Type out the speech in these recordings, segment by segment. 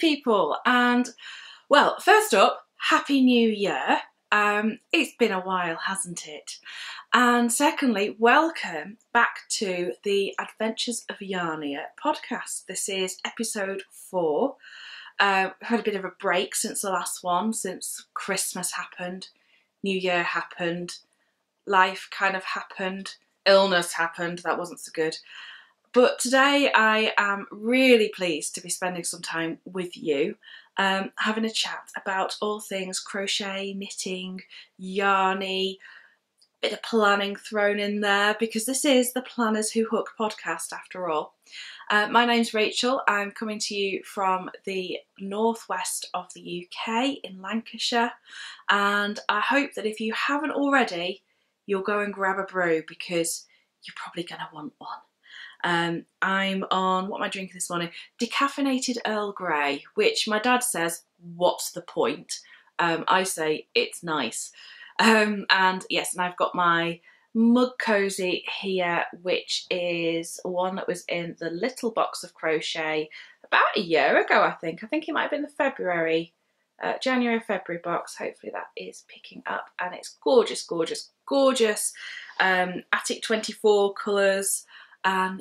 people, and well, first up, Happy New Year. It's been a while, hasn't it? And secondly, welcome back to the Adventures of Yarnia podcast. This is episode 4. Had a bit of a break since the last one, since Christmas happened, New Year happened, life kind of happened, illness happened, that wasn't so good. But today I am really pleased to be spending some time with you, having a chat about all things crochet, knitting, yarny, bit of planning thrown in there, because this is the Planners Who Hook podcast after all. My name's Rachel. I'm coming to you from the northwest of the UK in Lancashire, and I hope that if you haven't already, you'll go and grab a brew because you're probably going to want one. I'm on, what am I drinking this morning? Decaffeinated Earl Grey, which my dad says, what's the point? I say, it's nice. And yes, and I've got my mug cozy here, which is one that was in the little Box of Crochet about a year ago, I think. I think it might have been the February, January, February box. Hopefully that is picking up, and it's gorgeous, gorgeous, gorgeous. Attic 24 colours.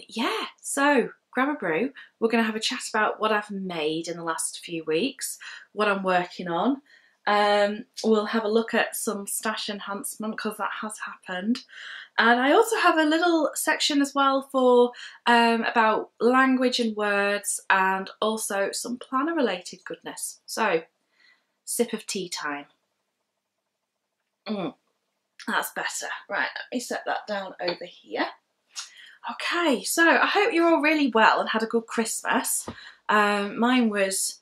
Yeah, so grab a brew. We're going to have a chat about what I've made in the last few weeks, what I'm working on. We'll have a look at some stash enhancement because that has happened. And I also have a little section as well for about language and words, and also some planner related goodness. So, sip of tea time. That's better. Right, let me set that down over here. Okay, so I hope you're all really well and had a good Christmas. Mine was,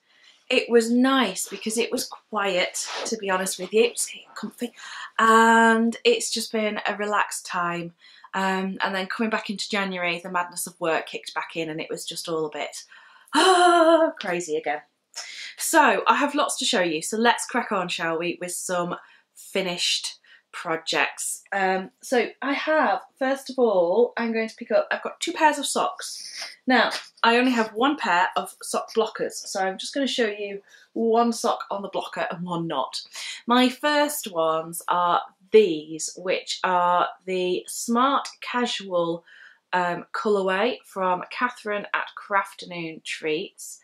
it was nice because it was quiet, to be honest with you. It was comfy, and it's just been a relaxed time. And then coming back into January, the madness of work kicked back in, and it was just all a bit crazy again. So I have lots to show you. So let's crack on, shall we, with some finished projects. So I have, first of all, I'm going to pick up, I've got 2 pairs of socks. Now, I only have 1 pair of sock blockers, so I'm just going to show you 1 sock on the blocker and 1 not. My first ones are these, which are the Smart Casual colourway from Catherine at Crafternoon Treats.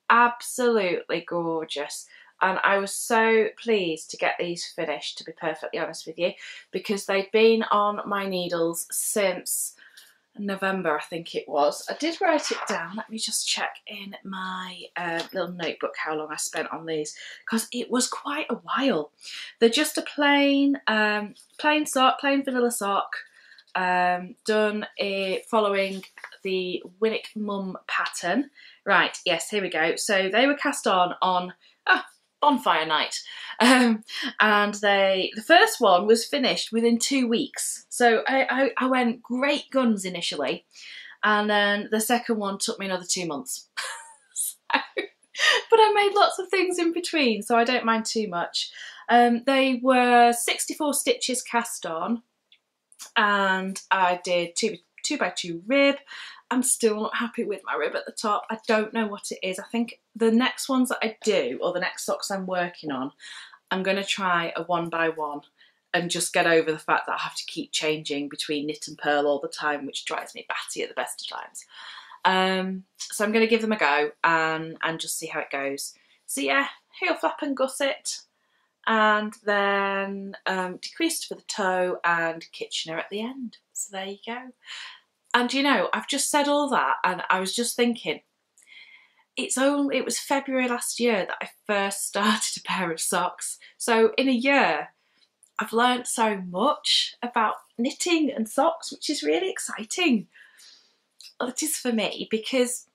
Absolutely gorgeous. And I was so pleased to get these finished, to be perfectly honest with you, because they'd been on my needles since November, I think it was. I did write it down. Let me just check in my little notebook how long I spent on these, because it was quite a while. They're just a plain sock, plain vanilla sock, done following the Winnick Mum pattern. Right, yes, here we go. So they were cast on bonfire night, and the first one was finished within 2 weeks. So I went great guns initially, and then the second one took me another 2 months. But I made lots of things in between, so I don't mind too much. They were 64 stitches cast on, and I did 2 by 2 rib. I'm still not happy with my rib at the top. I don't know what it is. I think the next ones that I do, or the next socks I'm working on, I'm going to try a 1 by 1 and just get over the fact that I have to keep changing between knit and purl all the time, which drives me batty at the best of times. So I'm going to give them a go and just see how it goes. So yeah, heel flap and gusset, and then decreased for the toe and Kitchener at the end. So there you go. And you know, I've just said all that, and I was just thinking, it was February last year that I first started a pair of socks. So in a year, I've learnt so much about knitting and socks, which is really exciting. Well, it is for me, because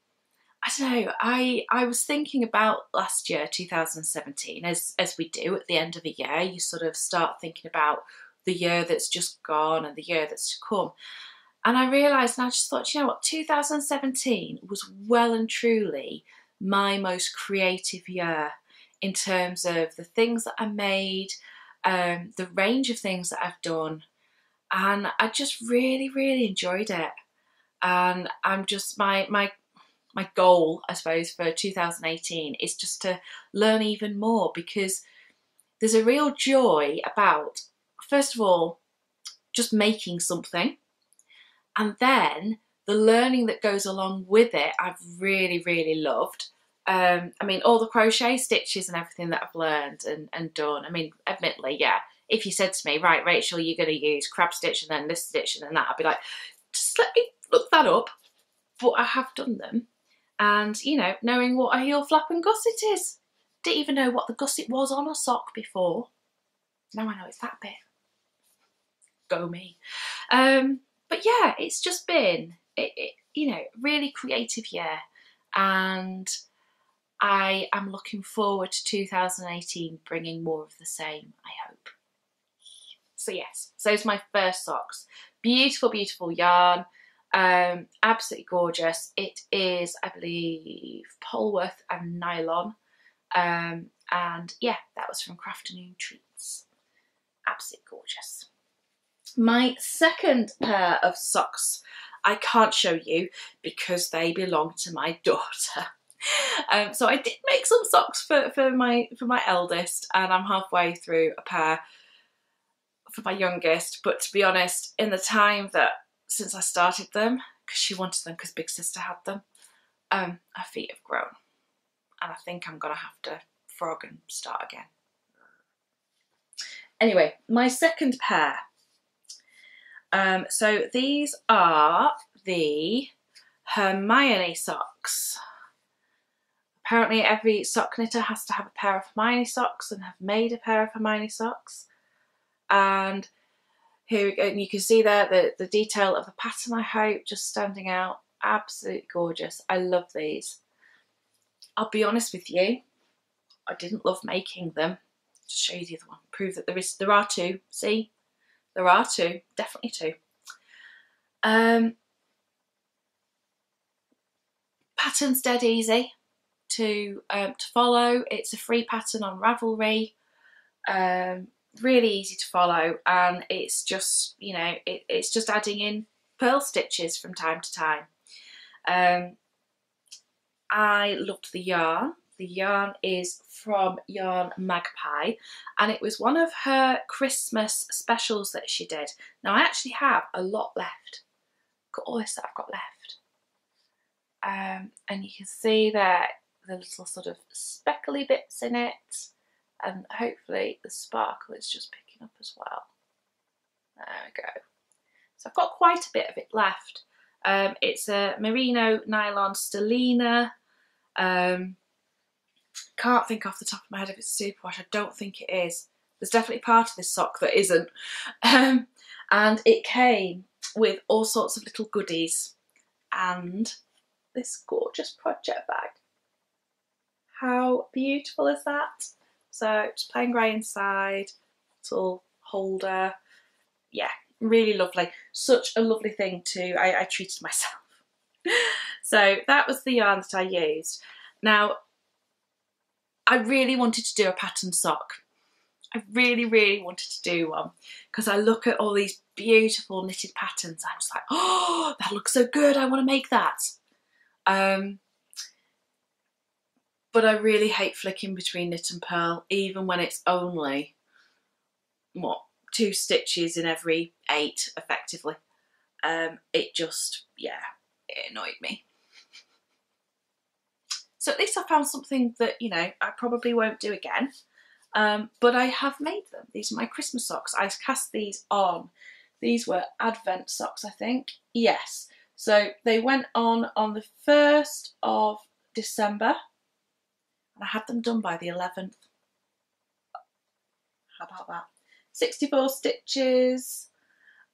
I don't know, I was thinking about last year, 2017, as we do at the end of a year. You sort of start thinking about the year that's just gone and the year that's to come. And I realised, and I just thought, you know what, 2017 was well and truly my most creative year in terms of the things that I made, the range of things that I've done. And I just really, really enjoyed it. And I'm just, my my goal, I suppose, for 2018 is just to learn even more, because there's a real joy about, first of all, just making something, and then the learning that goes along with it I've really, really loved. I mean, all the crochet stitches and everything that I've learned and done, I mean, admittedly, yeah, if you said to me, right, Rachel, you're going to use crab stitch and then this stitch and then that, I'd be like, just let me look that up. But I have done them, and, you know, knowing what a heel flap and gusset is. Didn't even know what the gusset was on a sock before. Now I know it's that bit. Go me. But yeah, it's just been, you know, really creative year, and I am looking forward to 2018 bringing more of the same, I hope. So yes, so those are my first socks. Beautiful, beautiful yarn. Absolutely gorgeous. It is, I believe, Polworth and nylon. And yeah, that was from Crafternoon Treats. Absolutely gorgeous. My second pair of socks I can't show you because they belong to my daughter. So I did make some socks for my eldest, and I'm halfway through a pair for my youngest. But to be honest, in the time that since I started them, because she wanted them because big sister had them, her feet have grown, and I think I'm gonna have to frog and start again. Anyway, my second pair. So these are the Hermione socks. Apparently every sock knitter has to have a pair of Hermione socks, and have made a pair of Hermione socks. And here we go, and you can see there the detail of the pattern, I hope, just standing out. Absolutely gorgeous. I love these. I'll be honest with you, I didn't love making them. Just show you the other one, prove that there are two. See, there are two, definitely two. Pattern's dead easy to follow. It's a free pattern on Ravelry. Really easy to follow, and it's just, you know, it's just adding in purl stitches from time to time. I loved the yarn. The yarn is from Yarn Magpie, and it was one of her Christmas specials that she did. Now I actually have a lot left. Got all this that I've got left. And you can see there the little sort of speckly bits in it, and hopefully the sparkle is just picking up as well. There we go. So I've got quite a bit of it left. It's a merino nylon stellina. Can't think off the top of my head if it's a superwash. I don't think it is. There's definitely part of this sock that isn't. And it came with all sorts of little goodies and this gorgeous project bag. How beautiful is that? So just plain grey inside, little holder. Yeah, really lovely. Such a lovely thing to, I treated myself. So that was the yarn that I used. Now, I really wanted to do a pattern sock. I really, really wanted to do one, because I look at all these beautiful knitted patterns. I'm just like, oh, that looks so good. I want to make that. But I really hate flicking between knit and purl, even when it's only, what, 2 stitches in every 8, effectively. It just, yeah, it annoyed me. So at least I found something that, you know, I probably won't do again. But I have made them. These are my Christmas socks. I cast these on. These were Advent socks, I think. Yes. So they went on the 1st of December. And I had them done by the 11th. How about that? 64 stitches.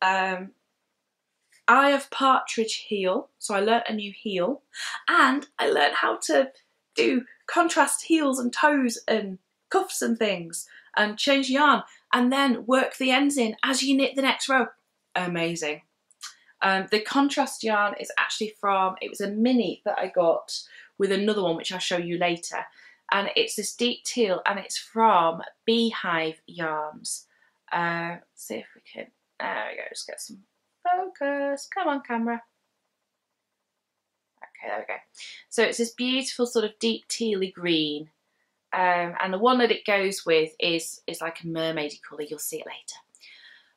I have partridge heel, so I learnt a new heel, and I learnt how to do contrast heels and toes and cuffs and things, and change yarn, and then work the ends in as you knit the next row. Amazing. The contrast yarn is actually from, it was a mini that I got with another one which I'll show you later, and it's this deep teal, and it's from Beehive Yarns. See if we can, there we go, just get some focus. Come on, camera. Okay, there we go. So it's this beautiful sort of deep tealy green. And the one that it goes with is like a mermaidy colour. You'll see it later.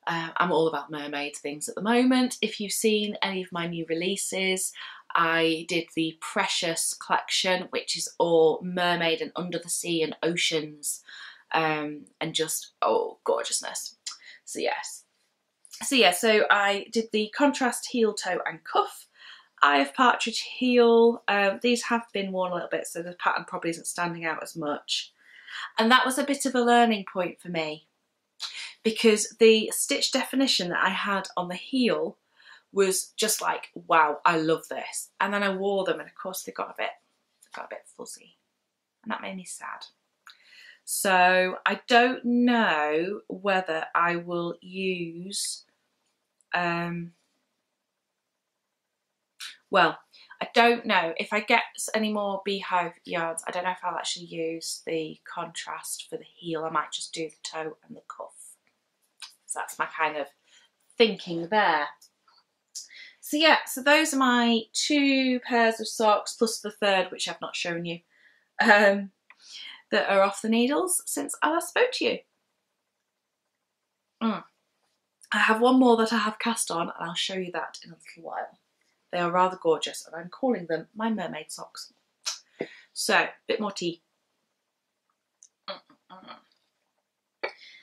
I'm all about mermaid things at the moment. If you've seen any of my new releases, I did the Precious collection, which is all mermaid and under the sea and oceans, and just, oh, gorgeousness. So yes. So yeah, so I did the contrast heel, toe and cuff. Eye of partridge heel. These have been worn a little bit, so the pattern probably isn't standing out as much. And that was a bit of a learning point for me, because the stitch definition that I had on the heel was just like, wow, I love this. And then I wore them, and of course they got a bit fuzzy, and that made me sad. So I don't know whether I will use, well, I don't know if I get any more beehive yarns. I don't know if I'll actually use the contrast for the heel. I might just do the toe and the cuff. So that's my kind of thinking there. So yeah, so those are my 2 pairs of socks, plus the third, which I've not shown you, that are off the needles since I last spoke to you. I have one more that I have cast on, and I'll show you that in a little while. They are rather gorgeous, and I'm calling them my mermaid socks. So, a bit more tea.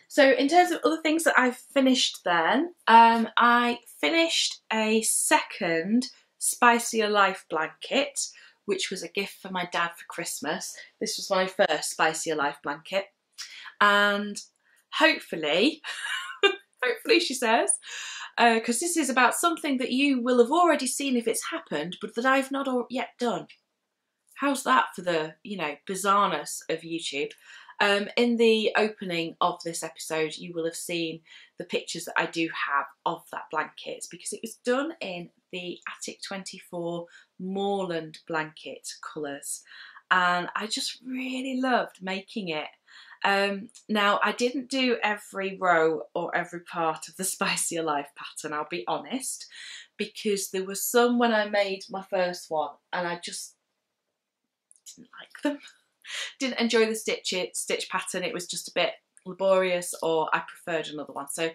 So in terms of other things that I've finished then, I finished a second Spicier Life blanket, which was a gift for my dad for Christmas. This was my first Spicier Life blanket. And hopefully, hopefully she says, because this is about something that you will have already seen if it's happened, but that I've not yet done. How's that for the, you know, bizarreness of YouTube? In the opening of this episode, you will have seen the pictures that I do have of that blanket, because it was done in the Attic 24 Moorland blanket colours, and I just really loved making it. Now, I didn't do every row or every part of the Spicier Life pattern, I'll be honest, because there were some when I made my first one and I just didn't like them. Didn't enjoy the stitch pattern. It was just a bit laborious, or I preferred another one. So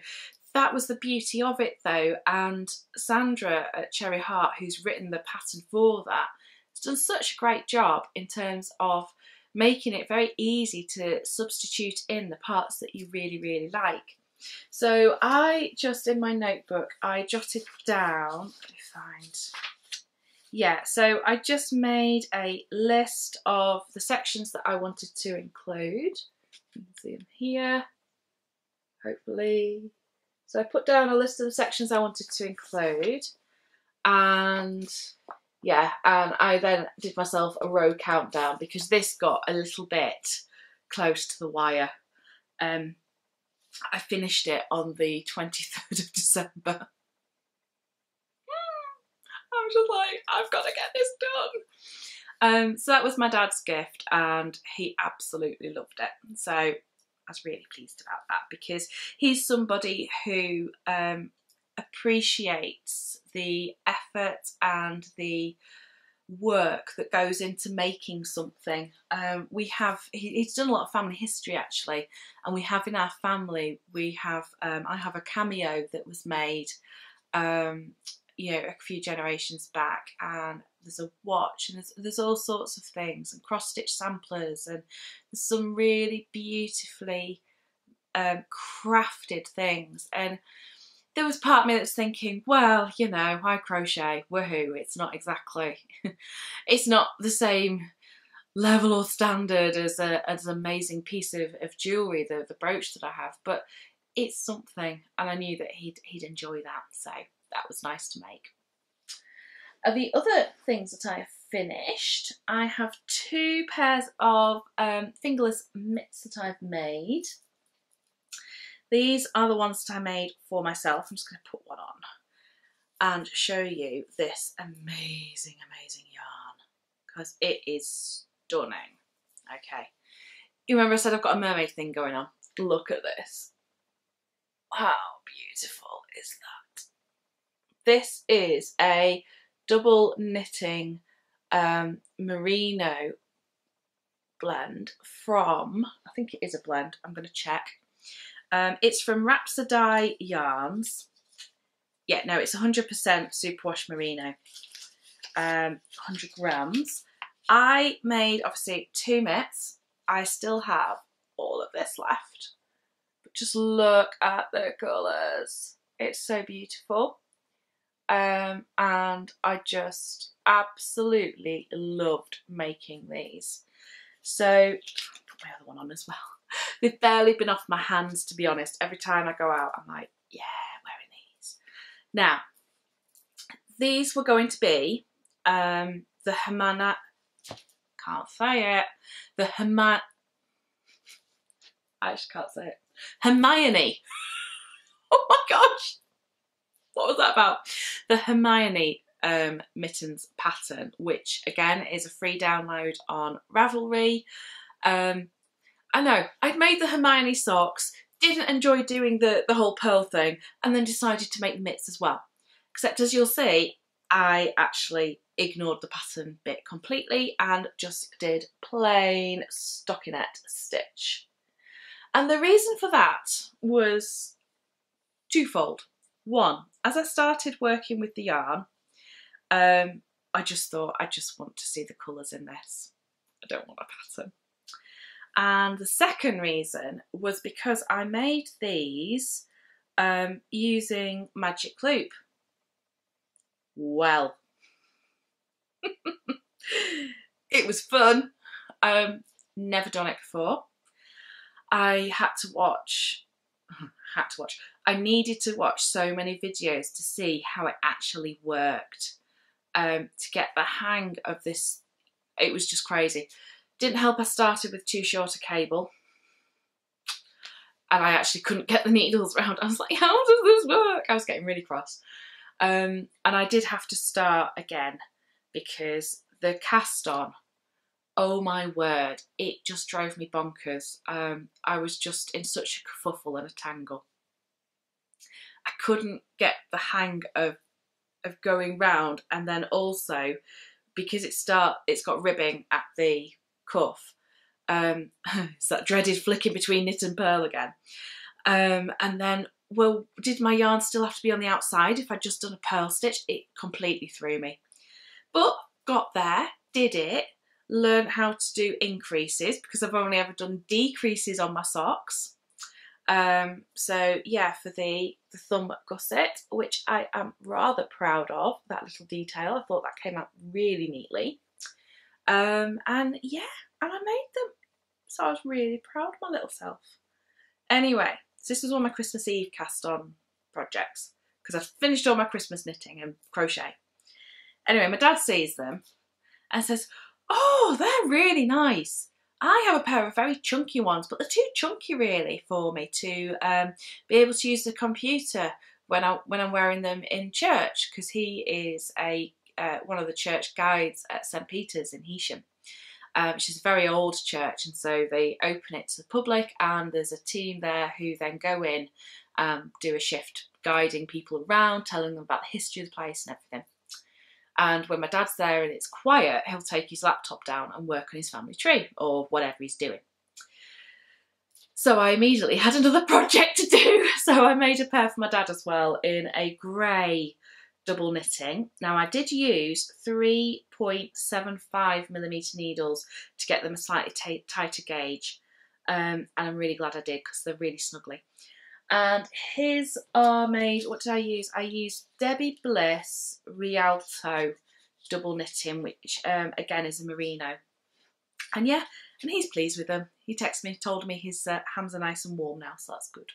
that was the beauty of it though, and Sandra at Cherry Heart, who's written the pattern for that, has done such a great job in terms of making it very easy to substitute in the parts that you really, really like. So I just, in my notebook, I jotted down, let me find, yeah, so I just made a list of the sections that I wanted to include. You can see them here, hopefully. So I put down a list of the sections I wanted to include, and yeah, and I then did myself a row countdown, because this got a little bit close to the wire. I finished it on the 23rd of December. I was just like, I've got to get this done. So that was my dad's gift, and he absolutely loved it. So I was really pleased about that, because he's somebody who appreciates the effort and the work that goes into making something. He's done a lot of family history actually, and we have in our family, we have I have a cameo that was made you know, a few generations back, and there's a watch, and there's all sorts of things, and cross-stitch samplers, and there's some really beautifully crafted things. And there was part of me that's thinking, well, you know, I crochet, woohoo, it's not exactly, it's not the same level or standard as an amazing piece of jewellery, the brooch that I have, but it's something, and I knew that he'd enjoy that, so that was nice to make. The other things that I have finished, I have 2 pairs of fingerless mitts that I've made. These are the ones that I made for myself. I'm just going to put one on and show you this amazing, amazing yarn, because it is stunning. Okay, you remember I said I've got a mermaid thing going on? Look at this. How beautiful is that? This is a double knitting merino blend from, I think it is a blend, I'm going to check. It's from Rhapsody Yarns. Yeah, no, it's 100% superwash merino. 100 grams. I made, obviously, 2 mitts. I still have all of this left. But just look at the colours. It's so beautiful. And I just absolutely loved making these. So, put my other one on as well. They've barely been off my hands, to be honest. Every time I go out, I'm like, yeah, wearing these. Now, these were going to be the Hermione, can't say it, I just can't say it, Hermione. Oh my gosh, what was that about? The Hermione mittens pattern, which again is a free download on Ravelry. I know, I'd made the Hermione socks, didn't enjoy doing the whole pearl thing, and then decided to make the mitts as well. Except, as you'll see, I actually ignored the pattern bit completely and just did plain stockinette stitch. And the reason for that was twofold. One, as I started working with the yarn, I just thought, I just want to see the colours in this. I don't want a pattern. And the second reason was because I made these using magic loop. Well, it was fun. Never done it before. I needed to watch so many videos to see how it actually worked, to get the hang of this. It was just crazy. Didn't help I started with too short a cable, and I actually couldn't get the needles round. I was like, how does this work? I was getting really cross. And I did have to start again because the cast on, oh my word, it just drove me bonkers. I was just in such a kerfuffle and a tangle. I couldn't get the hang of going round, and then also because it's got ribbing at the cuff. It's that dreaded flicking between knit and purl again. And then, well, did my yarn still have to be on the outside if I'd just done a purl stitch? It completely threw me. But got there, did it, learned how to do increases because I've only ever done decreases on my socks. So yeah, for the thumb gusset, which I am rather proud of, that little detail. I thought that came out really neatly. And yeah, and I made them. So I was really proud of my little self. Anyway, so this was all my Christmas Eve cast on projects because I've finished all my Christmas knitting and crochet. Anyway, my dad sees them and says, oh, they're really nice. I have a pair of very chunky ones, but they're too chunky really for me to be able to use the computer when I'm wearing them in church, because he is one of the church guides at St Peter's in Heysham, which is a very old church, and so they open it to the public, and there's a team there who then go in, do a shift guiding people around, telling them about the history of the place and everything. And when my dad's there and it's quiet, he'll take his laptop down and work on his family tree or whatever he's doing. So I immediately had another project to do. So I made a pair for my dad as well in a grey double knitting. Now I did use 3.75mm needles to get them a slightly tighter gauge. And I'm really glad I did because they're really snuggly. And his are made, what did I use? I used Debbie Bliss Rialto double knitting, which again is a merino. And yeah, and he's pleased with them. He texted me, told me his hands are nice and warm now, so that's good.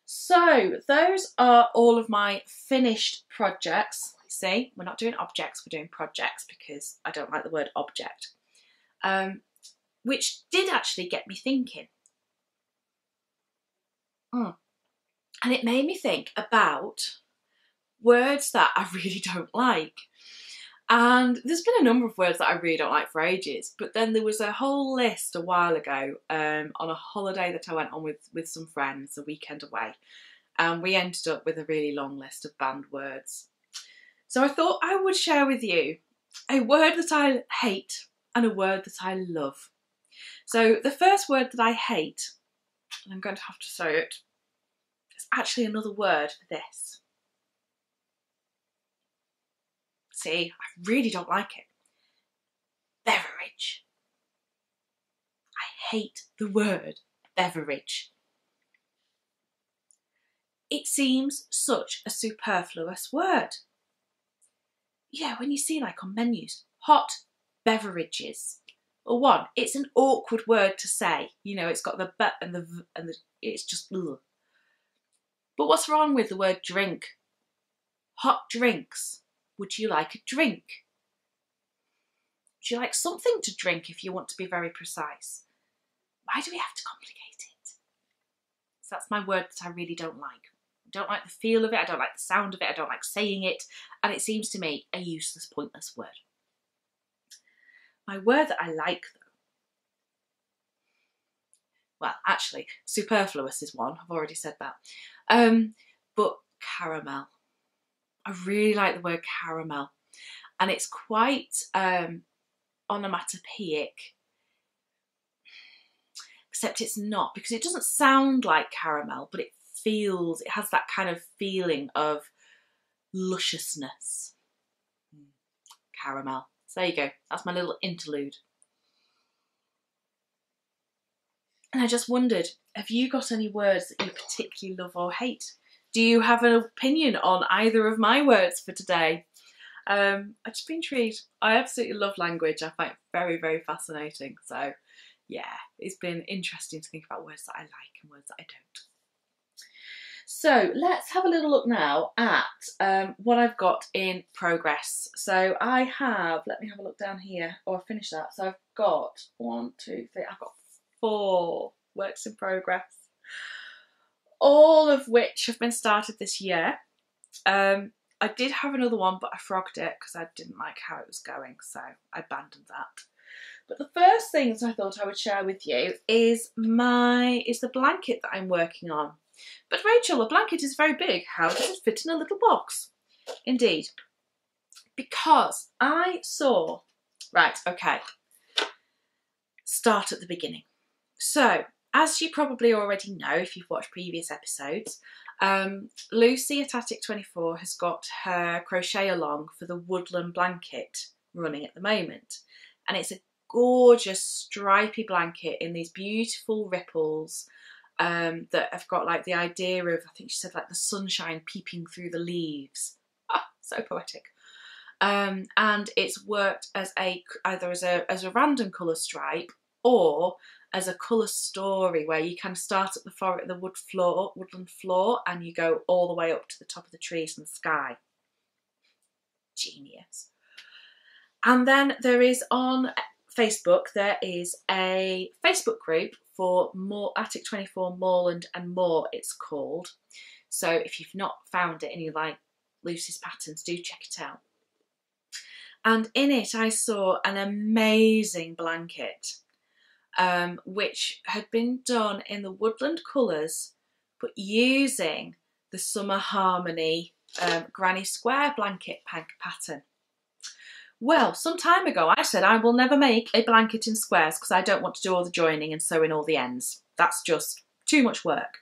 So those are all of my finished projects. See, we're not doing objects, we're doing projects because I don't like the word object. Which did actually get me thinking. And it made me think about words that I really don't like. And there's been a number of words that I really don't like for ages, but then there was a whole list a while ago on a holiday that I went on with some friends, a weekend away, and we ended up with a really long list of banned words. So I thought I would share with you a word that I hate and a word that I love. So the first word that I hate, and I'm going to have to say it, is actually another word for this. See, I really don't like it. Beverage. I hate the word beverage. It seems such a superfluous word. Yeah, when you see like on menus, hot beverages. Or one, it's an awkward word to say. You know, it's got the but and the v and the, it's just ugh. But what's wrong with the word drink? Hot drinks. Would you like a drink? Would you like something to drink if you want to be very precise? Why do we have to complicate it? So that's my word that I really don't like. I don't like the feel of it, I don't like the sound of it, I don't like saying it, and it seems to me a useless, pointless word. My word that I like though, well actually superfluous is one, I've already said that, but caramel. I really like the word caramel, and it's quite onomatopoeic, except it's not, because it doesn't sound like caramel, but it has that kind of feeling of lusciousness. Caramel. So there you go, that's my little interlude. And I just wondered, have you got any words that you particularly love or hate? Do you have an opinion on either of my words for today? I've just been intrigued. I absolutely love language. I find it very, very fascinating. So yeah, it's been interesting to think about words that I like and words that I don't. So let's have a little look now at what I've got in progress. So I have, let me have a look down here. Oh, I finished that. So I've got 1, 2, 3, I've got 4 works in progress, all of which have been started this year. I did have another one, but I frogged it because I didn't like how it was going, so I abandoned that. But the first thing that I thought I would share with you is the blanket that I'm working on. But Rachel, a blanket is very big. How does it fit in a little box? Indeed. Because I saw, right, okay, start at the beginning. So, as you probably already know if you've watched previous episodes, Lucy at Attic 24 has got her crochet along for the woodland blanket running at the moment. And it's a gorgeous stripy blanket in these beautiful ripples that have got like the idea of, I think she said, like the sunshine peeping through the leaves. Ah, so poetic. And it's worked as either as a random colour stripe or as a colour story, where you kind of start at the woodland floor and you go all the way up to the top of the trees and the sky. Genius. And then there is on Facebook, there is a Facebook group for Attic 24 Moorland and More, it's called. So if you've not found it and you like Lucy's patterns, do check it out. And in it I saw an amazing blanket, which had been done in the woodland colours, but using the Summer Harmony Granny Square blanket pattern. Well, some time ago I said I will never make a blanket in squares because I don't want to do all the joining and sew in all the ends. That's just too much work.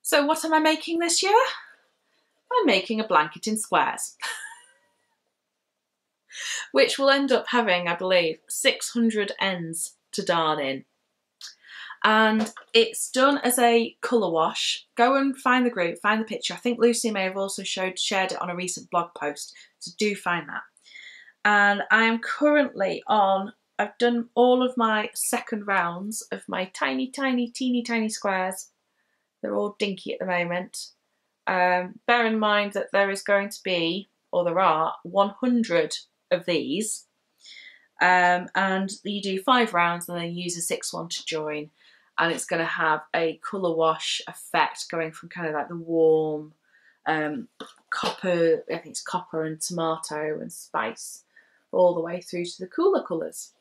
So what am I making this year? I'm making a blanket in squares. Which will end up having, I believe, 600 ends to darn in. And it's done as a colour wash. Go and find the group, find the picture. I think Lucy may have also shared it on a recent blog post, so do find that. And I am currently on, I've done all of my second rounds of my tiny, teeny tiny squares. They're all dinky at the moment. Bear in mind that there is going to be, or there are, 100 of these. And you do 5 rounds and then use a 6th one to join. And it's going to have a colour wash effect going from kind of like the warm copper, I think it's copper and tomato and spice, all the way through to the cooler colours.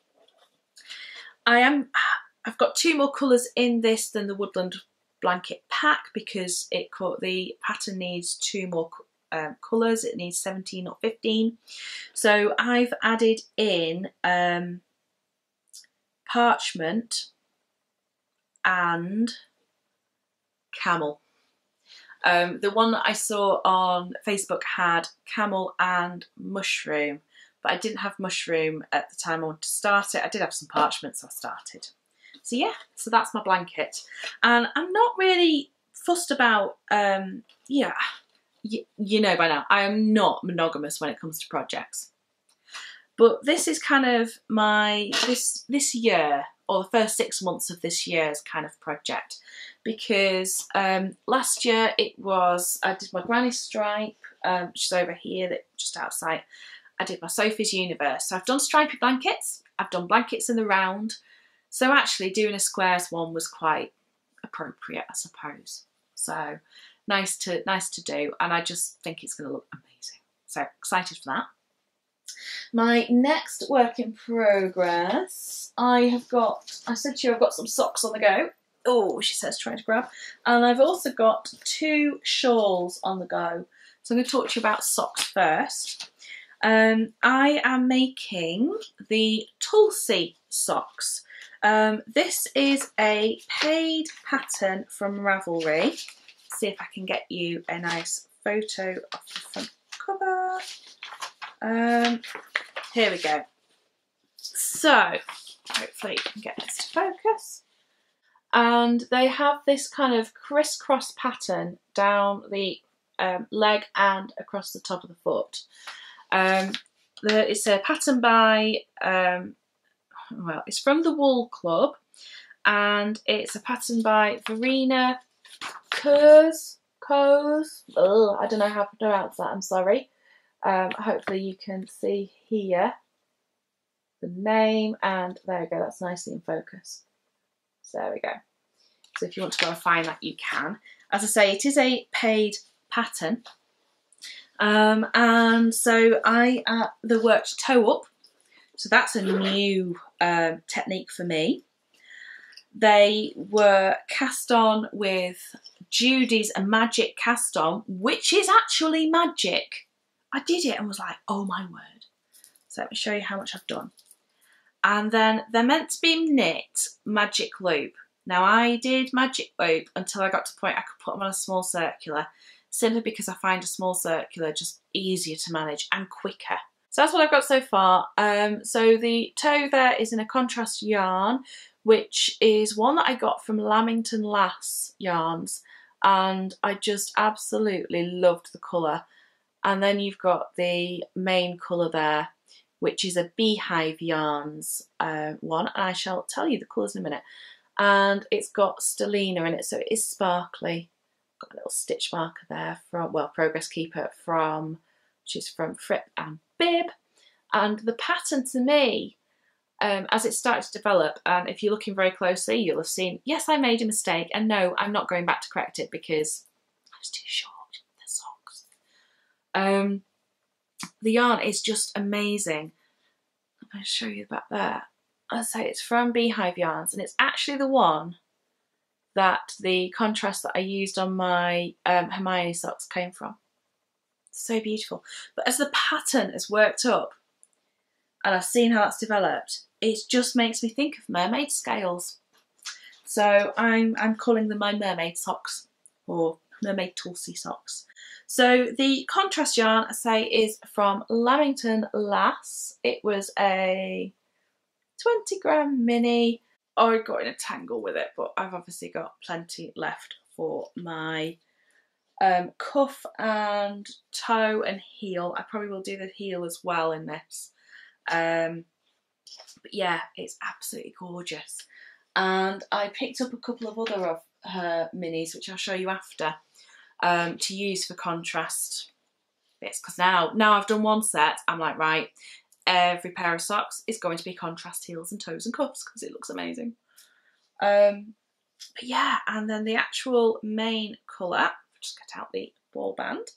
I've got 2 more colours in this than the woodland blanket pack because the pattern needs 2 more colours. It needs 17 or 15. So I've added in parchment and camel. The one that I saw on Facebook had camel and mushroom, but I didn't have mushroom at the time I wanted to start it. I did have some parchment, so I started. So yeah, so that's my blanket. And I'm not really fussed about, yeah, you know by now, I am not monogamous when it comes to projects. But this is kind of my, this year, or the first 6 months of this year's kind of project. Because last year it was, I did my granny stripe, which is over here, that just outside. I did my Sophie's Universe. So I've done stripy blankets, I've done blankets in the round. So actually doing a squares one was quite appropriate, I suppose. So nice to do, and I just think it's going to look amazing. So excited for that. My next work in progress, I said to you I've got some socks on the go. Oh, she says trying to grab. And I've also got 2 shawls on the go. So I'm going to talk to you about socks first. I am making the Tulsi socks. This is a paid pattern from Ravelry. See if I can get you a nice photo of the front cover. Here we go. So hopefully you can get this to focus. And they have this kind of crisscross pattern down the leg and across the top of the foot. It's a pattern by, well, it's from the Wool Club, and it's a pattern by Verena Kurz. I don't know how to pronounce that, I'm sorry. Hopefully you can see here the name, and there we go, that's nicely in focus. So there we go. So if you want to go and find that, you can. As I say, it is a paid pattern. And so the work to toe up. So that's a new technique for me. They were cast on with Judy's Magic cast on, which is actually magic. I did it and was like, oh my word. So let me show you how much I've done. And then they're meant to be knit magic loop. Now I did magic loop until I got to the point I could put them on a small circular, simply because I find a small circular just easier to manage and quicker. So that's what I've got so far. So the toe there is in a contrast yarn, which is one that I got from Lamington Lass yarns, and I just absolutely loved the colour. And then you've got the main colour there, which is a Beehive Yarns one, and I shall tell you the colours in a minute. And it's got stellina in it, so it is sparkly. Got a little stitch marker there from, well, Progress Keeper from, which is from Fripp and Bib. And the pattern to me, as it started to develop, and if you're looking very closely, you'll have seen, yes, I made a mistake, and no, I'm not going back to correct it because I was too short, the socks. The yarn is just amazing. I'm going to show you the back there. As I say, it's from Beehive Yarns, and it's actually the one that the contrast that I used on my Hermione socks came from. So beautiful. But as the pattern has worked up, and I've seen how that's developed, it just makes me think of mermaid scales. So I'm calling them my mermaid socks, or mermaid Tulsi socks. So the contrast yarn, I say, is from Lamington Lass. It was a 20 gram mini. I got in a tangle with it, but I've obviously got plenty left for my cuff and toe and heel. I probably will do the heel as well in this. But yeah, it's absolutely gorgeous. And I picked up a couple of other of her minis, which I'll show you after, to use for contrast bits. Because now I've done one set, I'm like, right, every pair of socks is going to be contrast heels and toes and cuffs because it looks amazing. But yeah, and then the actual main colour, just get out the ball band.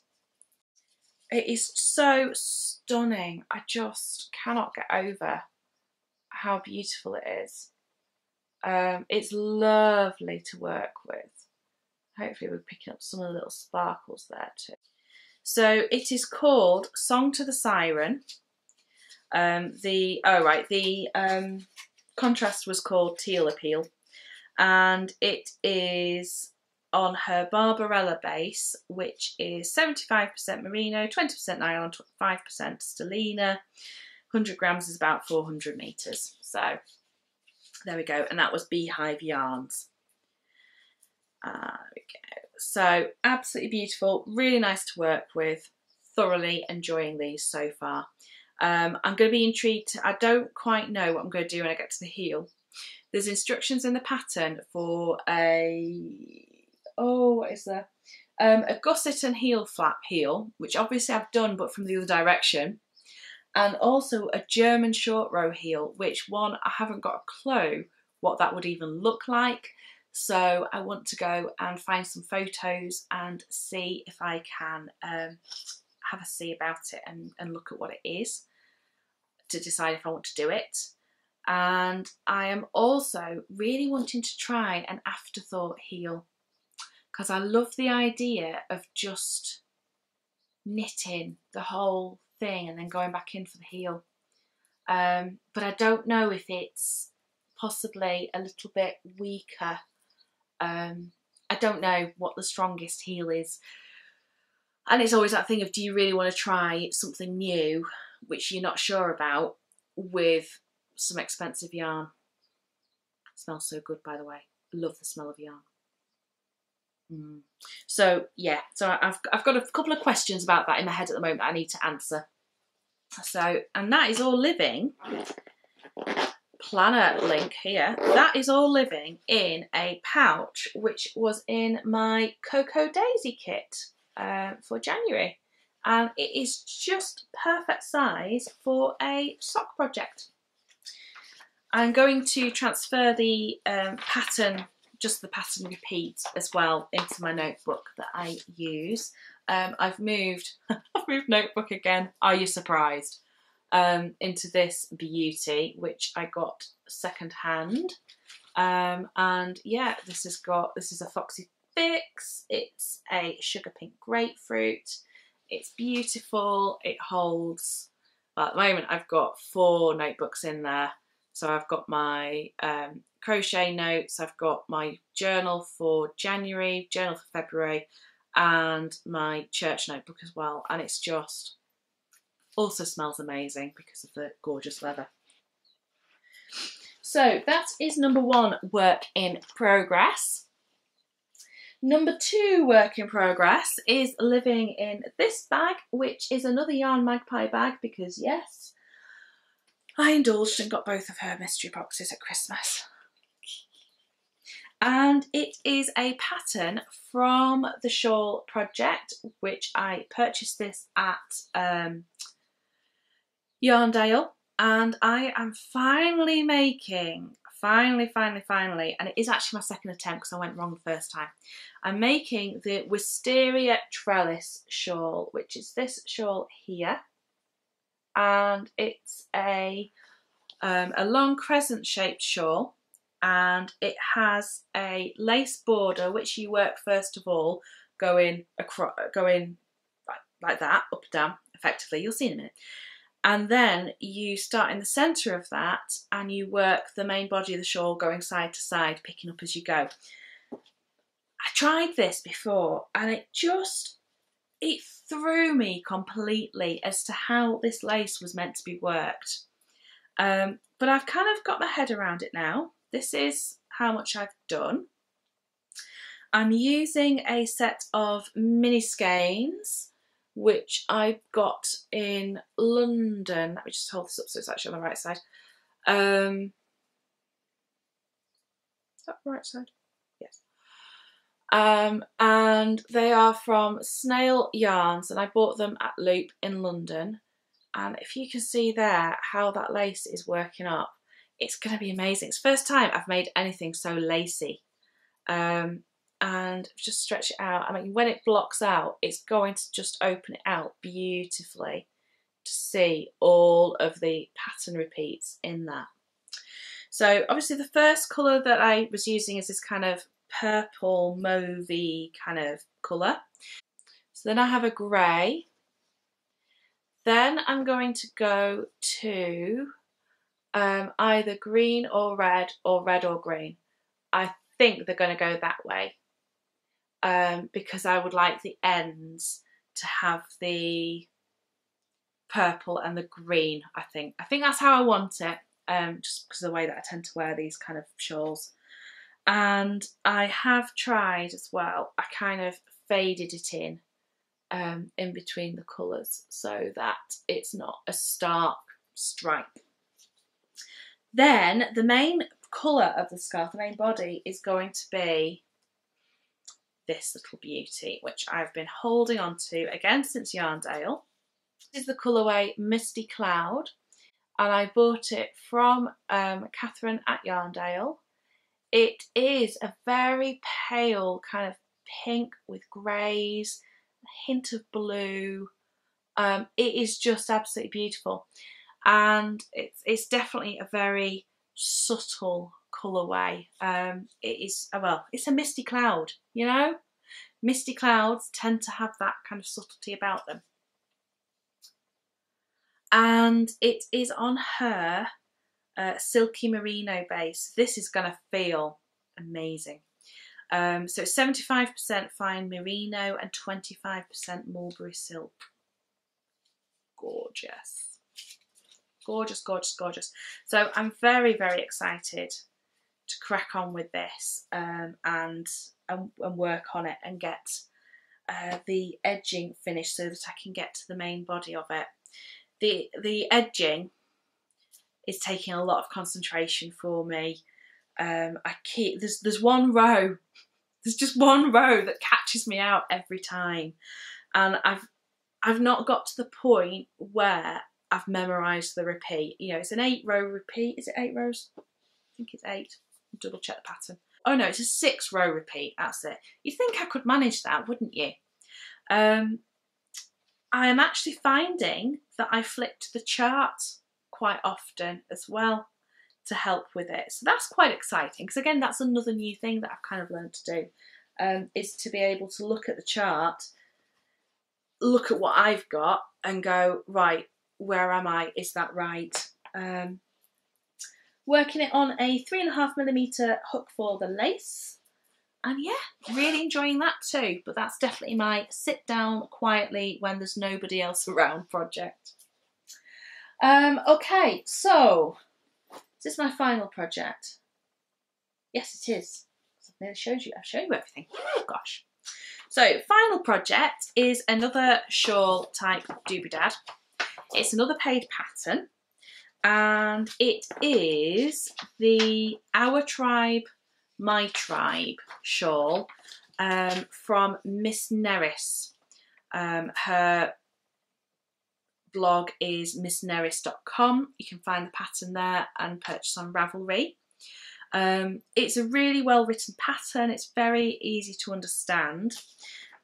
It is so stunning. I just cannot get over how beautiful it is. It's lovely to work with. Hopefully we're picking up some of the little sparkles there too. So it is called Song to the Siren. The contrast was called Teal Appeal, and it is on her Barbarella base, which is 75% merino, 20% nylon, 5% stellina. 100 grams is about 400 meters. So there we go, and that was Beehive Yarns. There we go. So absolutely beautiful, really nice to work with. Thoroughly enjoying these so far. I'm going to be intrigued. I don't quite know what I'm going to do when I get to the heel. There's instructions in the pattern for what is there? A gusset and heel flap heel, which obviously I've done but from the other direction, and also a German short row heel, which one I haven't got a clue what that would even look like. So I want to go and find some photos and see if I can have a see about it and look at what it is to decide if I want to do it. And I am also really wanting to try an afterthought heel, because I love the idea of just knitting the whole thing and then going back in for the heel. But I don't know if it's possibly a little bit weaker. I don't know what the strongest heel is. And it's always that thing of, do you really want to try something new, which you're not sure about, with some expensive yarn? It smells so good, by the way. Love the smell of yarn. So yeah, so I've got a couple of questions about that in my head at the moment that I need to answer. So, and that is all living, planner link here, that is all living in a pouch which was in my Cocoa Daisy kit for January, and it is just perfect size for a sock project. I'm going to transfer the pattern, just the pattern repeat as well, into my notebook that I use. I've moved notebook again, are you surprised? Into this beauty, which I got second hand. And yeah, this is a Foxy Fix. It's a sugar pink grapefruit. It's beautiful. It holds, well, at the moment I've got 4 notebooks in there. So I've got my crochet notes, I've got my journal for January, journal for February, and my church notebook as well. And it's just, also smells amazing because of the gorgeous leather. So that is number 1, work in progress. Number 2 work in progress is living in this bag, which is another Yarn Magpie bag, because yes, I indulged and got both of her mystery boxes at Christmas. And it is a pattern from the Shawl project, which I purchased this at Yarndale, and I am finally making, finally, and it is actually my second attempt because I went wrong the first time. I'm making the Wisteria Trellis shawl, which is this shawl here, and it's a long crescent shaped shawl, and it has a lace border which you work first of all going across, like that, up and down, effectively. You'll see in a minute. And then you start in the centre of that and you work the main body of the shawl going side to side, picking up as you go. I tried this before and it threw me completely as to how this lace was meant to be worked. But I've kind of got my head around it now. This is how much I've done. I'm using a set of mini skeins, which I got in London. Let me just hold this up so it's actually on the right side. Is that the right side? Yes. And they are from Snail Yarns, and I bought them at Loop in London. And if you can see there how that lace is working up, it's going to be amazing. It's the first time I've made anything so lacy. And just stretch it out. I mean, when it blocks out, it's going to just open it out beautifully to see all of the pattern repeats in that. So obviously the first colour that I was using is this kind of purple mauvey kind of colour. So then I have a grey. Then I'm going to go to either green or red or green. I think they're going to go that way because I would like the ends to have the purple and the green. I think that's how I want it, just because of the way that I tend to wear these kind of shawls. And I have tried as well, I kind of faded it in between the colours so that it's not a stark stripe. Then the main colour of the scarf, the main body, is going to be this little beauty, which I've been holding on to again since Yarndale. This is the colourway Misty Cloud, and I bought it from Catherine at Yarndale. It is a very pale kind of pink with greys, a hint of blue. It is just absolutely beautiful, and it's definitely a very subtle colourway. It is, well, it's a misty cloud, you know? Misty clouds tend to have that kind of subtlety about them. And it is on her silky merino base. This is going to feel amazing. So it's 75% fine merino and 25% mulberry silk. Gorgeous. Gorgeous, gorgeous, gorgeous. So I'm very, very excited to crack on with this and work on it and get the edging finished so that I can get to the main body of it. The edging is taking a lot of concentration for me. There's one row, there's just one row that catches me out every time, and I've not got to the point where I've memorised the repeat. You know, it's an 8-row repeat. Is it 8 rows? I think it's 8. I'll double check the pattern. Oh no, it's a 6-row repeat. That's it. You'd think I could manage that, wouldn't you? I am actually finding that I flipped the chart quite often as well to help with it. So that's quite exciting, because again, that's another new thing that I've kind of learned to do, is to be able to look at the chart, look at what I've got and go, right, where am I? Is that right? Working it on a 3.5mm hook for the lace. And yeah, really enjoying that too. But that's definitely my sit down quietly when there's nobody else around project. Okay, so is this my final project? Yes, it is. I've nearly showed you. I've shown you everything. Oh gosh. So final project is another shawl type doobie-dad. It's another paid pattern, and it is the Our Tribe, My Tribe shawl from Miss Nerys. Her blog is missnerys.com. You can find the pattern there and purchase on Ravelry. It's a really well written pattern. It's very easy to understand,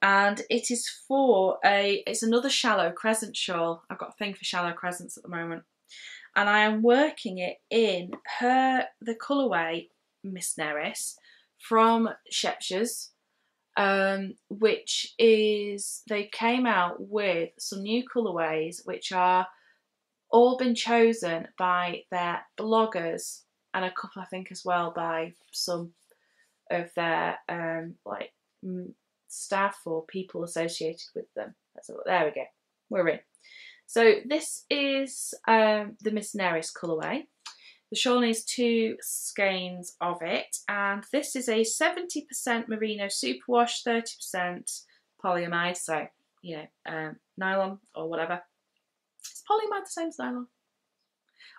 and it is it's another shallow crescent shawl. I've got a thing for shallow crescents at the moment, and I am working it in the colourway Miss Nerys from Shepshires, which is, they came out with some new colourways which are all been chosen by their bloggers, and a couple I think as well by some of their staff or people associated with them. There we go, we're in. So this is the Miss Nerys colourway. The shawl needs 2 skeins of it, and this is a 70% merino superwash, 30% polyamide, so, you know, nylon or whatever. Is polyamide the same as nylon?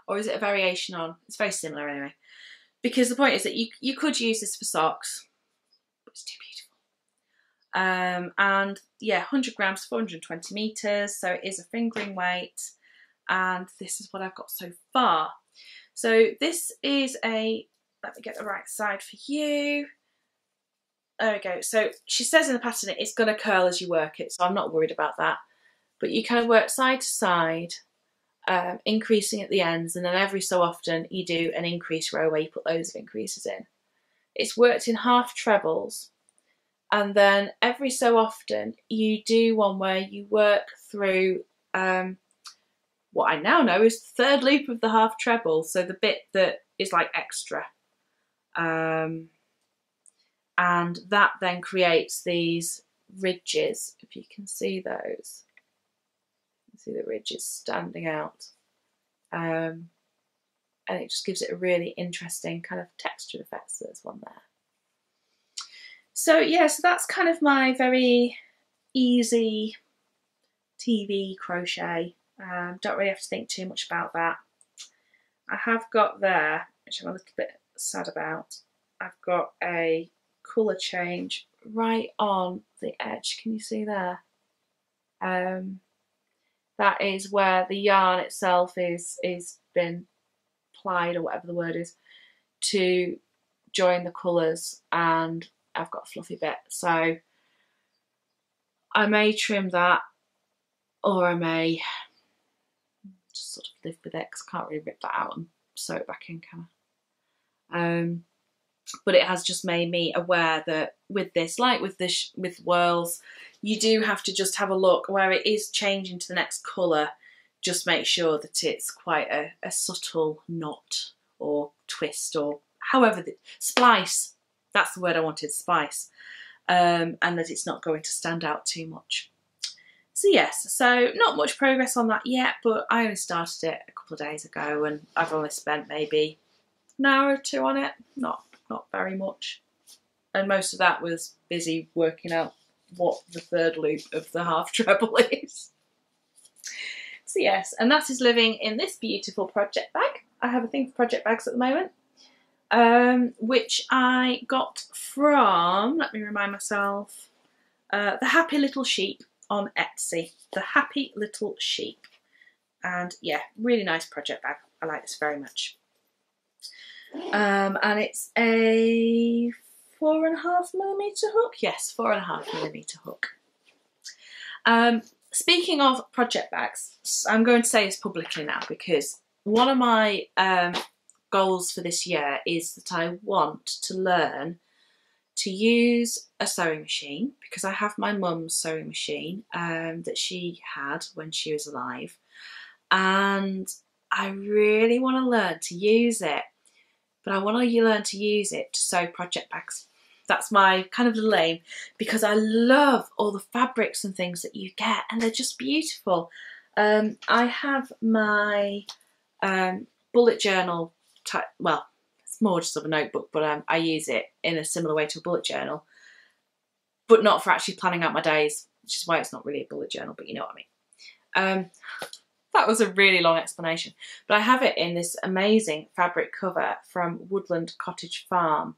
Or is it a variation on? It's very similar anyway. Because the point is that you could use this for socks, but it's too beautiful. And yeah, 100 grams, 420 meters, so it is a fingering weight, and this is what I've got so far. So this is let me get the right side for you. There we go. So she says in the pattern it's going to curl as you work it, so I'm not worried about that. But you kind of work side to side, increasing at the ends, and then every so often you do an increase row where you put loads of increases in. It's worked in half trebles, and then every so often you do one where you work through what I now know is the third loop of the half treble, so the bit that is like extra. And that then creates these ridges, if you can see those. You can see the ridges standing out. And it just gives it a really interesting kind of textured effect. So there's one there. So yeah, so that's kind of my very easy TV crochet. Don't really have to think too much about that. I have got there, which I'm a little bit sad about, I've got a colour change right on the edge. Can you see there? That is where the yarn itself is been plied, or whatever the word is, to join the colours, and I've got a fluffy bit. So I may trim that, or I may just sort of live with it, because I can't really rip that out and sew it back in, can I? But it has just made me aware that with this, like with this, with whirls, you do have to just have a look where it is changing to the next colour. Just make sure that it's quite a subtle knot or twist, or however, splice, that's the word I wanted, splice, and that it's not going to stand out too much. So yes, so not much progress on that yet, but I only started it a couple of days ago, and I've only spent maybe an hour or two on it, not very much. And most of that was busy working out what the third loop of the half treble is. So yes, and that is living in this beautiful project bag. I have a thing for project bags at the moment, which I got from, let me remind myself, The Happy Little Sheep on Etsy. The Happy Little Sheep. And yeah, really nice project bag. I like this very much. And it's a 4.5mm hook. Yes, 4.5mm hook. Speaking of project bags, I'm going to say this publicly now, because one of my goals for this year is that I want to learn to use a sewing machine, because I have my mum's sewing machine that she had when she was alive, and I really want to learn to use it, but I want to learn to use it to sew project bags. That's my kind of little aim, because I love all the fabrics and things that you get, and they're just beautiful. I have my bullet journal type, well, it's more just of a notebook, but I use it in a similar way to a bullet journal, but not for actually planning out my days, which is why it's not really a bullet journal, but you know what I mean. That was a really long explanation, but I have it in this amazing fabric cover from Woodland Cottage Farm,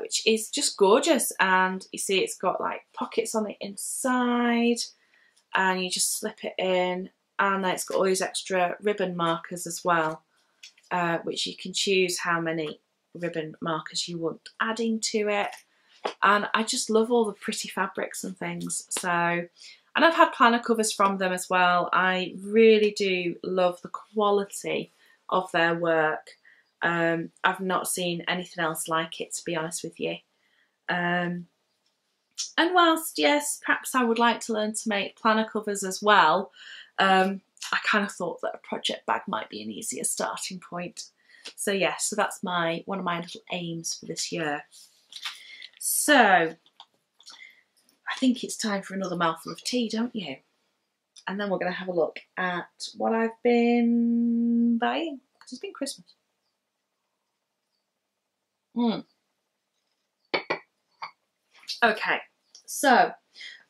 which is just gorgeous. And you see it's got like pockets on the inside, and you just slip it in, and then it's got all these extra ribbon markers as well, which you can choose how many ribbon markers you want adding to it. And I just love all the pretty fabrics and things. So, and I've had planner covers from them as well. I really do love the quality of their work. I've not seen anything else like it, to be honest with you. And whilst, yes, perhaps I would like to learn to make planner covers as well, I kind of thought that a project bag might be an easier starting point. So yeah, so that's one of my little aims for this year. So I think it's time for another mouthful of tea, don't you? And then we're going to have a look at what I've been buying, because it's been Christmas. Okay, so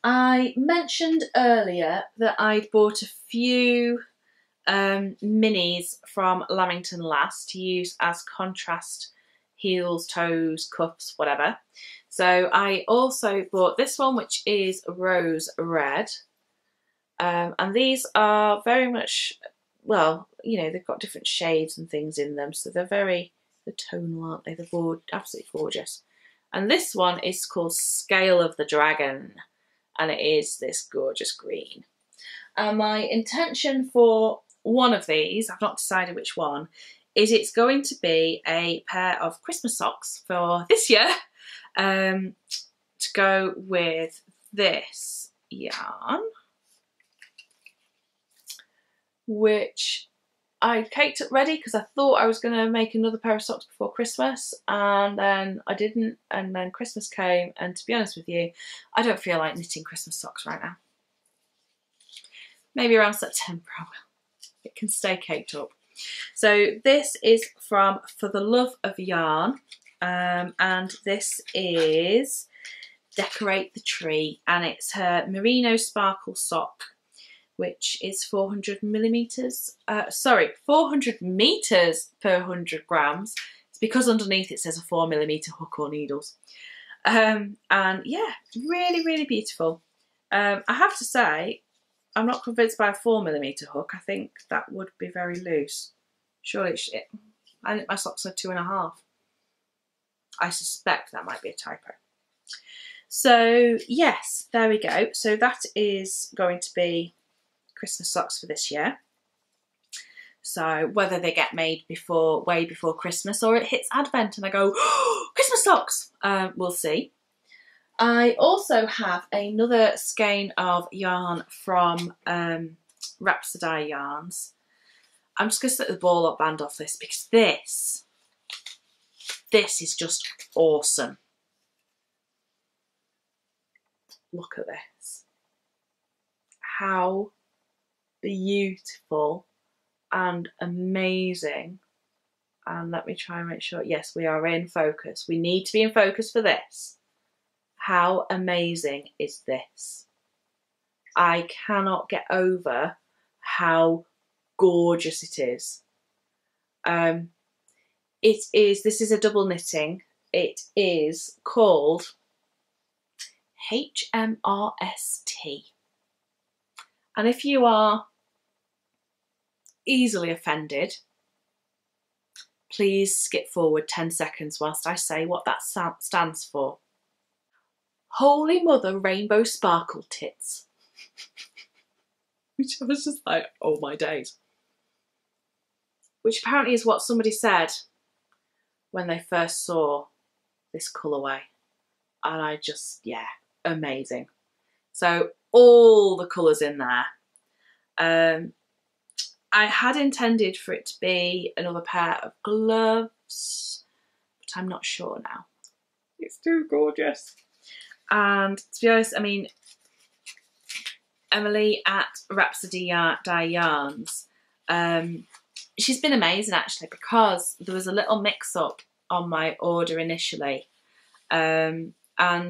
I mentioned earlier that I'd bought a few minis from Lamington Lass to use as contrast heels, toes, cuffs, whatever. So I also bought this one, which is rose red. And these are very much, well, you know, they've got different shades and things in them, so they're very, they're tonal, aren't they? They're absolutely gorgeous. And this one is called Scale of the Dragon, and it is this gorgeous green. And my intention for one of these, I've not decided which one, is it's going to be a pair of Christmas socks for this year. to go with this yarn, which I caked up ready because I thought I was going to make another pair of socks before Christmas, and then I didn't, and then Christmas came, and to be honest with you, I don't feel like knitting Christmas socks right now. Maybe around September I will. It can stay caked up. So this is from For the Love of Yarn, and this is Decorate the Tree, and it's her merino sparkle sock, which is 400 meters per 100 grams. It's because underneath it says a 4mm hook or needles. And yeah, really, really beautiful. I have to say, I'm not convinced by a 4mm hook. I think that would be very loose. Surely I think my socks are 2.5. I suspect that might be a typo. So yes, there we go. So that is going to be Christmas socks for this year. So whether they get made way before Christmas or it hits Advent and I go, oh, Christmas socks, we'll see. I also have another skein of yarn from Rhapsody Yarns. I'm just going to set the ball up band off this because this is just awesome. Look at this. How beautiful and amazing. And let me try and make sure, yes, we are in focus. We need to be in focus for this. How amazing is this? I cannot get over how gorgeous it is. This is a double knitting. It is called HMRST. And if you are easily offended, please skip forward 10 seconds whilst I say what that stands for. Holy Mother Rainbow Sparkle Tits. Which I was just like, oh my days. Which apparently is what somebody said when they first saw this colourway. And I just, yeah, amazing. So all the colours in there. I had intended for it to be another pair of gloves, but I'm not sure now. It's too gorgeous. And to be honest, I mean, Emily at Rhapsody Yarns, she's been amazing actually, because there was a little mix-up on my order initially, and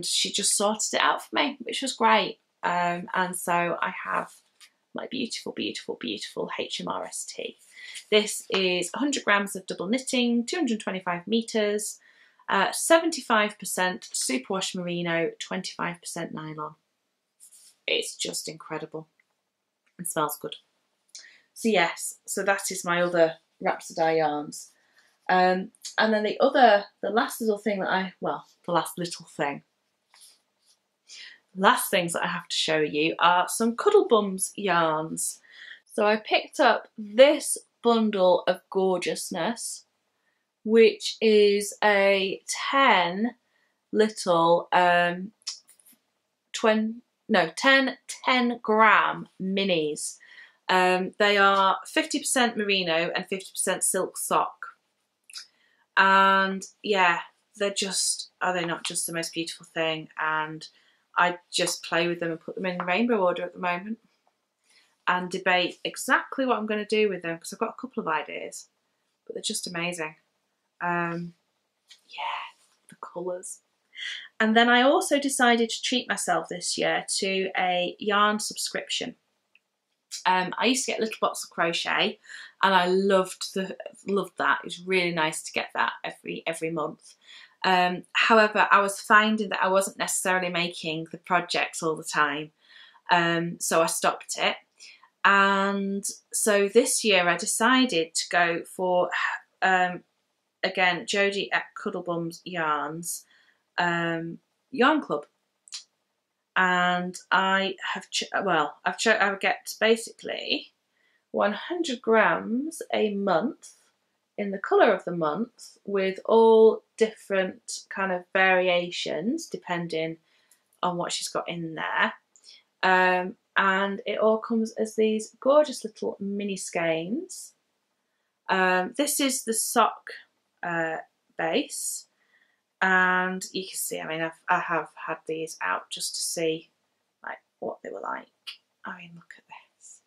she just sorted it out for me, which was great. And so I have my beautiful, beautiful, beautiful HMRST. This is 100 grams of double knitting, 225 meters, 75% superwash merino, 25% nylon. It's just incredible and smells good. So yes, so that is my other Rhapsody Yarns. And then the last little thing that last things that I have to show you are some Cuddle Bums yarns. So I picked up this bundle of gorgeousness, which is a 10 little 10 gram minis. They are 50% merino and 50% silk sock. And yeah, are they not just the most beautiful thing? And I just play with them and put them in rainbow order at the moment and debate exactly what I'm going to do with them, because I've got a couple of ideas, but they're just amazing. Yeah, the colours. And then I also decided to treat myself this year to a yarn subscription. I used to get a little box of crochet, and I loved that. It was really nice to get that every month. However, I was finding that I wasn't necessarily making the projects all the time, so I stopped it. And so this year I decided to go for, again, Jodie at Cuddle Bums Yarns Yarn Club. And I get basically 100 grams a month in the colour of the month, with all different kind of variations depending on what she's got in there. And it all comes as these gorgeous little mini skeins. This is the sock base, and you can see, I mean, I have had these out just to see like what they were like. I mean, look at this.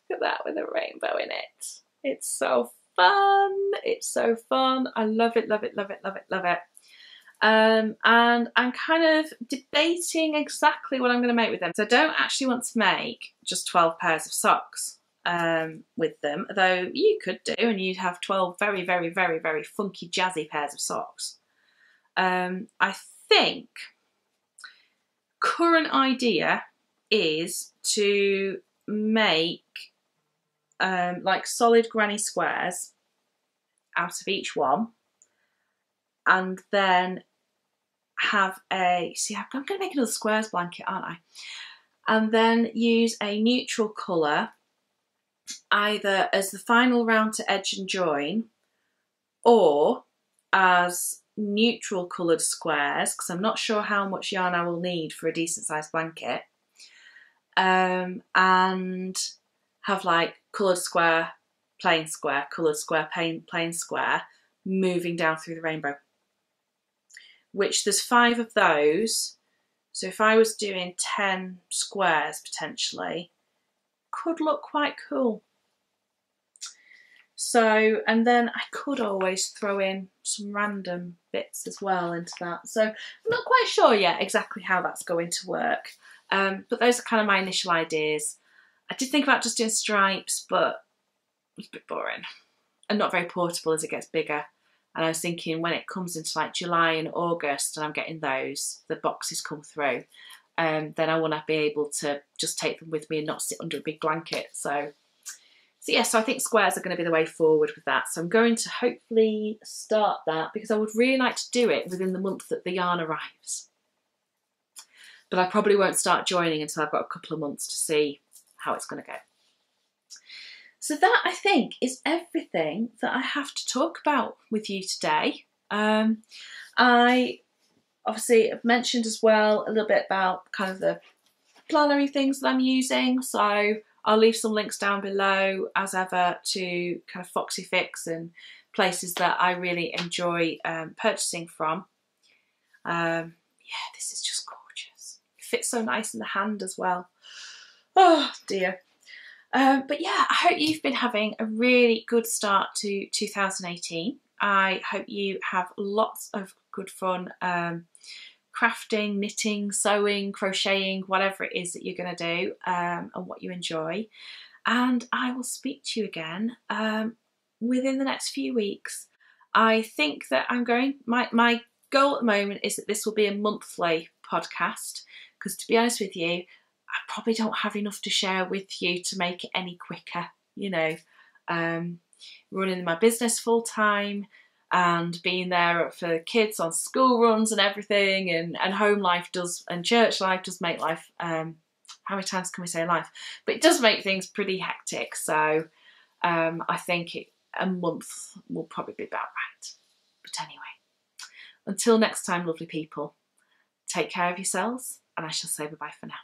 Look at that with a rainbow in it. It's so fun. It's so fun. I love it, love it, love it, love it, love it. And I'm kind of debating exactly what I'm going to make with them. So I don't actually want to make just 12 pairs of socks with them, though you could do, and you'd have 12 very, very, very, very funky, jazzy pairs of socks. I think current idea is to make like solid granny squares out of each one, and then have a, see, I'm going to make another squares blanket, aren't I? And then use a neutral colour either as the final round to edge and join, or as neutral coloured squares, because I'm not sure how much yarn I will need for a decent sized blanket, and have like coloured square, plain square, coloured square, plain square, moving down through the rainbow. Which there's 5 of those, so if I was doing 10 squares potentially, could look quite cool. So, and then I could always throw in some random bits as well into that. So I'm not quite sure yet exactly how that's going to work, but those are kind of my initial ideas. I did think about just doing stripes, but it's a bit boring and not very portable as it gets bigger. And I was thinking when it comes into like July and August and I'm getting those, the boxes come through, then I want to be able to just take them with me and not sit under a big blanket. So yeah, so I think squares are going to be the way forward with that. So I'm going to hopefully start that, because I would really like to do it within the month that the yarn arrives. But I probably won't start joining until I've got a couple of months to see how it's going to go. So that, I think, is everything that I have to talk about with you today. I obviously have mentioned as well a little bit about kind of the plannery things that I'm using. So I'll leave some links down below as ever to kind of Foxy Fix and places that I really enjoy purchasing from. Yeah, this is just gorgeous. It fits so nice in the hand as well. Oh dear. But yeah, I hope you've been having a really good start to 2018. I hope you have lots of good fun crafting, knitting, sewing, crocheting, whatever it is that you're going to do and what you enjoy. And I will speak to you again within the next few weeks. I think that I'm going, my goal at the moment is that this will be a monthly podcast, because to be honest with you, I probably don't have enough to share with you to make it any quicker, you know. Running my business full time and being there for the kids on school runs and everything, and home life does, and church life does make life, how many times can we say life? But it does make things pretty hectic. So I think a month will probably be about right. But anyway, until next time, lovely people, take care of yourselves, and I shall say bye-bye for now.